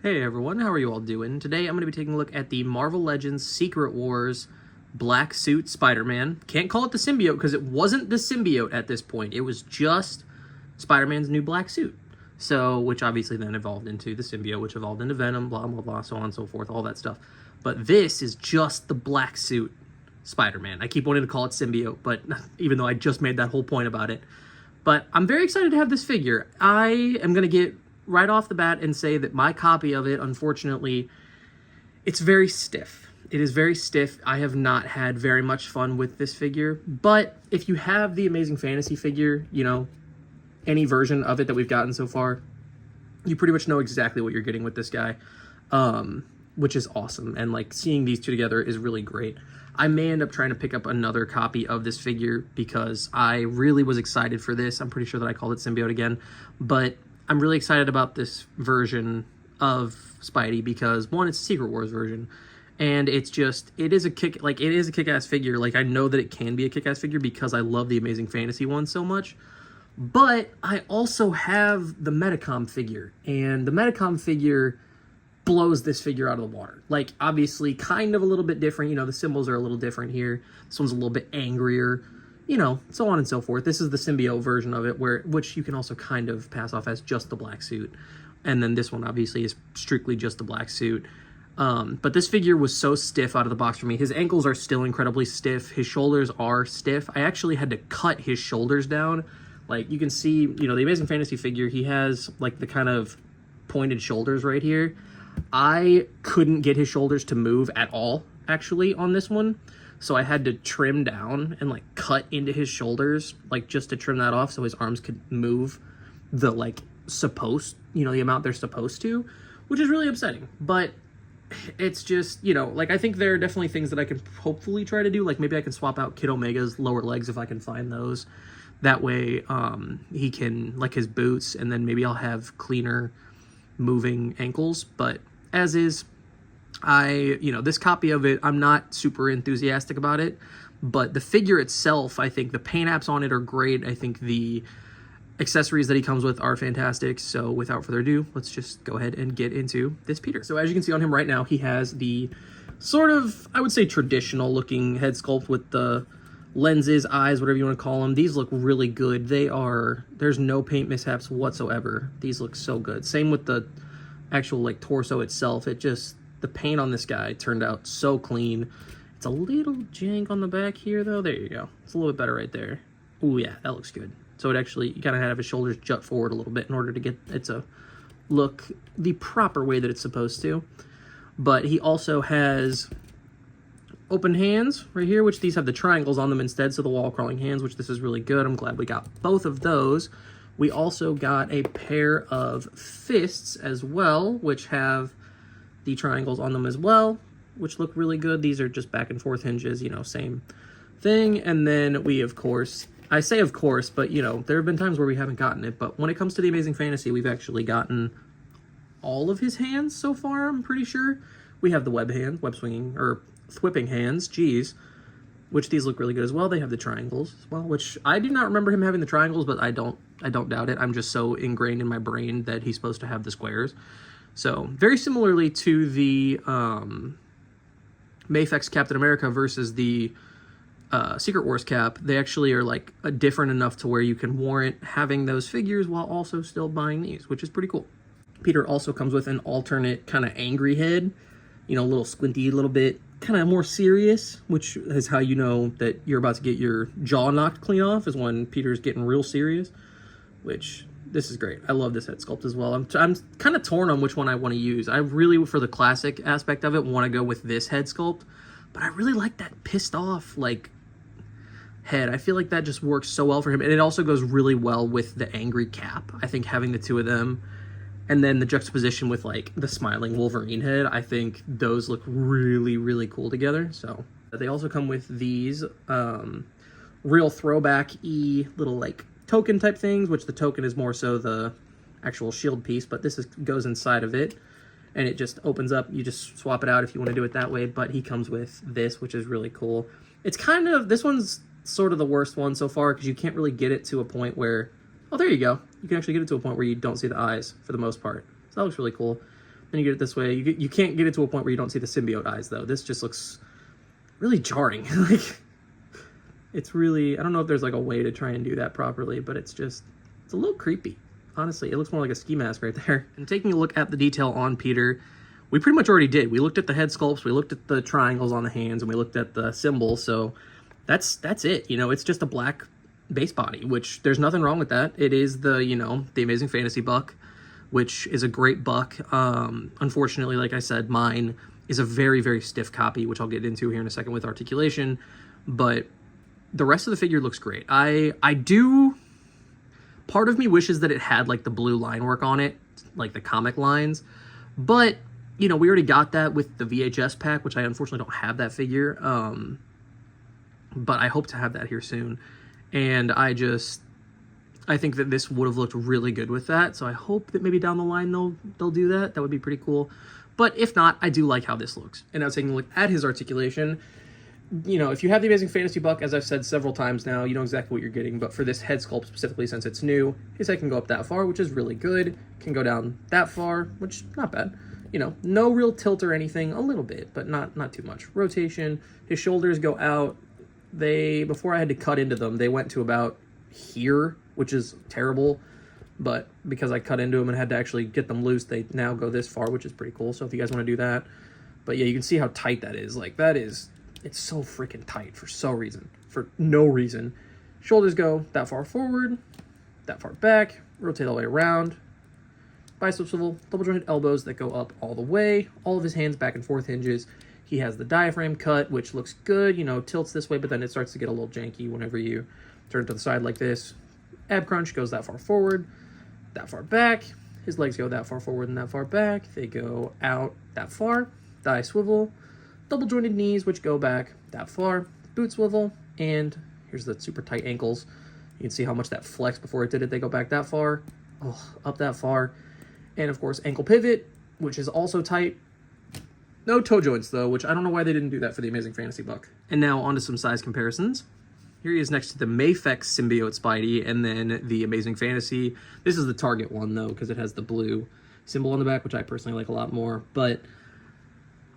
Hey everyone, how are you all doing? Today I'm going to be taking a look at the Marvel Legends Secret Wars Black Suit Spider-Man. Can't call it the Symbiote because it wasn't the Symbiote at this point. It was just Spider-Man's new black suit. So, which obviously then evolved into the Symbiote, which evolved into Venom, blah, blah, blah, so on and so forth, all that stuff. But this is just the black suit Spider-Man. I keep wanting to call it Symbiote, but even though I just made that whole point about it. But I'm very excited to have this figure. I am going to get right off the bat and say that my copy of it, unfortunately, it's very stiff. It is very stiff. I have not had very much fun with this figure, but if you have the Amazing Fantasy figure, you know, any version of it that we've gotten so far, you pretty much know exactly what you're getting with this guy, which is awesome. And like seeing these two together is really great. I may end up trying to pick up another copy of this figure because I really was excited for this. I'm pretty sure that I called it Symbiote again, but I'm really excited about this version of Spidey because one, it's a Secret Wars version, and it's just, it is a kick-ass figure. Like, I know that it can be a kick-ass figure because I love the Amazing Fantasy one so much, but I also have the Metacom figure, and the Metacom figure blows this figure out of the water. Like, obviously, kind of a little bit different. You know, the symbols are a little different here. This one's a little bit angrier. You know, so on and so forth. This is the Symbiote version of it, which you can also kind of pass off as just the black suit. And then this one, obviously, is strictly just the black suit. But this figure was so stiff out of the box for me. His ankles are still incredibly stiff. His shoulders are stiff. I actually had to cut his shoulders down. Like, you can see, you know, the Amazing Fantasy figure, he has, like, the kind of pointed shoulders right here. I couldn't get his shoulders to move at all, actually, on this one. So I had to trim down and like cut into his shoulders, like just to trim that off so his arms could move the like the amount they're supposed to, which is really upsetting. But it's just, you know, like I think there are definitely things that I can hopefully try to do. Like maybe I can swap out Kid Omega's lower legs if I can find those. That way he can, like his boots, and then maybe I'll have cleaner moving ankles. But as is, this copy of it, I'm not super enthusiastic about it, but the figure itself, I think the paint apps on it are great. I think the accessories that he comes with are fantastic. So without further ado, let's just go ahead and get into this Peter. So as you can see on him right now, he has the sort of, I would say, traditional looking head sculpt with the lenses, eyes, whatever you want to call them. These look really good. There's no paint mishaps whatsoever. These look so good. Same with the actual like torso itself. The paint on this guy turned out so clean. It's a little jank on the back here, though. There you go. It's a little bit better right there. Oh, yeah, that looks good. So it actually, you kind of have his shoulders jut forward a little bit in order to get it to look the proper way that it's supposed to. But he also has open hands right here, which these have the triangles on them instead, so the wall-crawling hands, which this is really good. I'm glad we got both of those. We also got a pair of fists as well, which have the triangles on them as well, which look really good. These are just back and forth hinges, you know, same thing. And then we, of course, I say of course, but you know, there have been times where we haven't gotten it, but when it comes to the Amazing Fantasy, we've actually gotten all of his hands so far, I'm pretty sure. We have the web swinging, or thwipping hands, geez, which these look really good as well. They have the triangles as well, which I do not remember him having the triangles, but I don't doubt it. I'm just so ingrained in my brain that he's supposed to have the squares. So, very similarly to the Mafex Captain America versus the Secret Wars Cap, they actually are like different enough to where you can warrant having those figures while also still buying these, which is pretty cool. Peter also comes with an alternate kind of angry head, you know, a little squinty, a little bit kind of more serious, which is how you know that you're about to get your jaw knocked clean off, is when Peter's getting real serious, which... This is great. I love this head sculpt as well. I'm kind of torn on which one I want to use. I really, for the classic aspect of it, want to go with this head sculpt. But I really like that pissed off, like, head. I feel like that just works so well for him. And it also goes really well with the angry cap. I think having the two of them, and then the juxtaposition with, like, the smiling Wolverine head, I think those look really, really cool together. So they also come with these real throwback-y little, like, token type things, which the token is more so the actual shield piece, but this goes inside of it and it just opens up. You just swap it out if you want to do it that way, but he comes with this, which is really cool. It's kind of, this one's sort of the worst one so far because you can't really get it to a point where, oh, there you go. You can actually get it to a point where you don't see the eyes for the most part. So that looks really cool. and you get it this way. You can't get it to a point where you don't see the symbiote eyes, though. This just looks really jarring. Like, it's really, I don't know if there's like a way to try and do that properly, but it's a little creepy. Honestly, it looks more like a ski mask right there. And taking a look at the detail on Peter, we pretty much already did. We looked at the head sculpts, we looked at the triangles on the hands, and we looked at the symbol. So that's it. You know, it's just a black base body, which there's nothing wrong with that. It is the, you know, the Amazing Fantasy buck, which is a great buck. Unfortunately, like I said, mine is a very, very stiff copy, which I'll get into here in a second with Articulation. But the rest of the figure looks great. Part of me wishes that it had like the blue line work on it, like the comic lines, but you know, we already got that with the VHS pack, which I unfortunately don't have that figure. But I hope to have that here soon. And I think that this would have looked really good with that. So I hope that maybe down the line they'll do that. That would be pretty cool. But if not, I do like how this looks. And now taking a look at his articulation, you know, if you have the Amazing Fantasy buck, as I've said several times now, you know exactly what you're getting. But for this head sculpt specifically, since it's new, his head can go up that far, which is really good. Can go down that far, which not bad. You know, no real tilt or anything, a little bit, but not too much. Rotation, his shoulders go out. Before I had to cut into them, they went to about here, which is terrible. But because I cut into them and had to actually get them loose, they now go this far, which is pretty cool. So if you guys want to do that. But yeah, you can see how tight that is. Like, it's so freaking tight for no reason. Shoulders go that far forward, that far back, rotate all the way around. Bicep swivel, double jointed elbows that go up all the way. All of his hands back and forth hinges. He has the diaphragm cut, which looks good, you know, tilts this way, but then it starts to get a little janky whenever you turn it to the side like this. Ab crunch goes that far forward, that far back. His legs go that far forward and that far back. They go out that far. Thigh swivel, double jointed knees, which go back that far. Boot swivel, and here's the super tight ankles. You can see how much that flex before it did it. They go back that far, up that far. And of course, ankle pivot, which is also tight. No toe joints though, which I don't know why they didn't do that for the Amazing Fantasy buck. And now onto some size comparisons. Here he is next to the Mafex Symbiote Spidey, and then the Amazing Fantasy. This is the Target one though, because it has the blue symbol on the back, which I personally like a lot more. But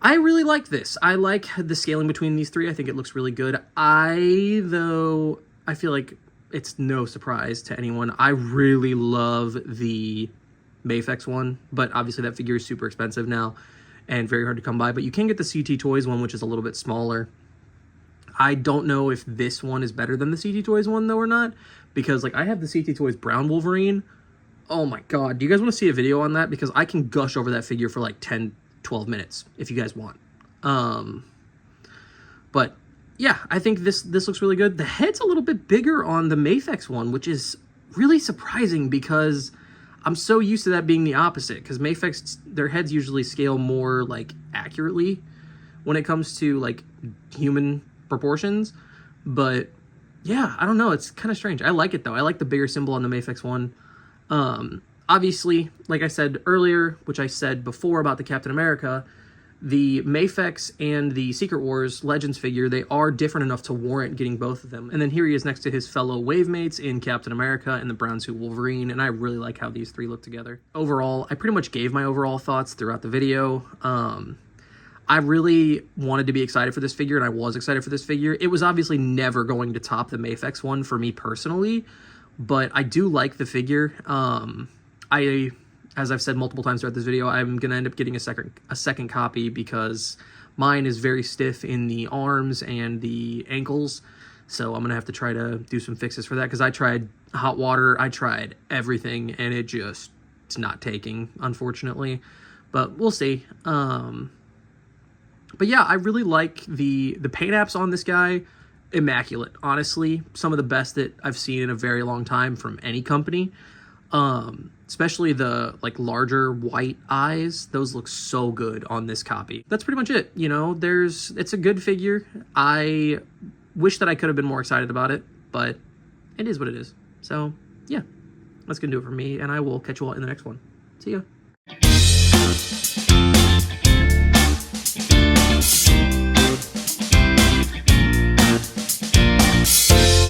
I really like this. I like the scaling between these three. I think it looks really good. I feel like it's no surprise to anyone, I really love the Mafex one, but obviously that figure is super expensive now and very hard to come by. But you can get the CT Toys one, which is a little bit smaller. I don't know if this one is better than the CT Toys one though or not, because like I have the CT Toys Brown Wolverine. Oh my god, do you guys want to see a video on that? Because I can gush over that figure for like 10-12 minutes if you guys want. But yeah, I think this looks really good. The head's a little bit bigger on the Mafex one, which is really surprising because I'm so used to that being the opposite, because Mafex, their heads usually scale more like accurately when it comes to like human proportions. But yeah, I don't know, it's kind of strange. I like it though. I like the bigger symbol on the Mafex one. Obviously, like I said earlier, which I said before about the Captain America, the Mafex and the Secret Wars Legends figure, they are different enough to warrant getting both of them. And then here he is next to his fellow wave mates in Captain America and the brown suit Wolverine, and I really like how these three look together. Overall, I pretty much gave my overall thoughts throughout the video. I really wanted to be excited for this figure, and I was excited for this figure. It was obviously never going to top the Mafex one for me personally, but I do like the figure. As I've said multiple times throughout this video, I'm going to end up getting a second copy because mine is very stiff in the arms and the ankles. So I'm going to have to try to do some fixes for that, because I tried hot water, I tried everything, and it's not taking, unfortunately. But we'll see. But yeah, I really like the paint apps on this guy. Immaculate, honestly. Some of the best that I've seen in a very long time from any company. Especially the like larger white eyes, those look so good on this copy. That's pretty much it. You know, it's a good figure. I wish that I could have been more excited about it, but it is what it is. So yeah, that's gonna do it for me, and I will catch you all in the next one. See ya.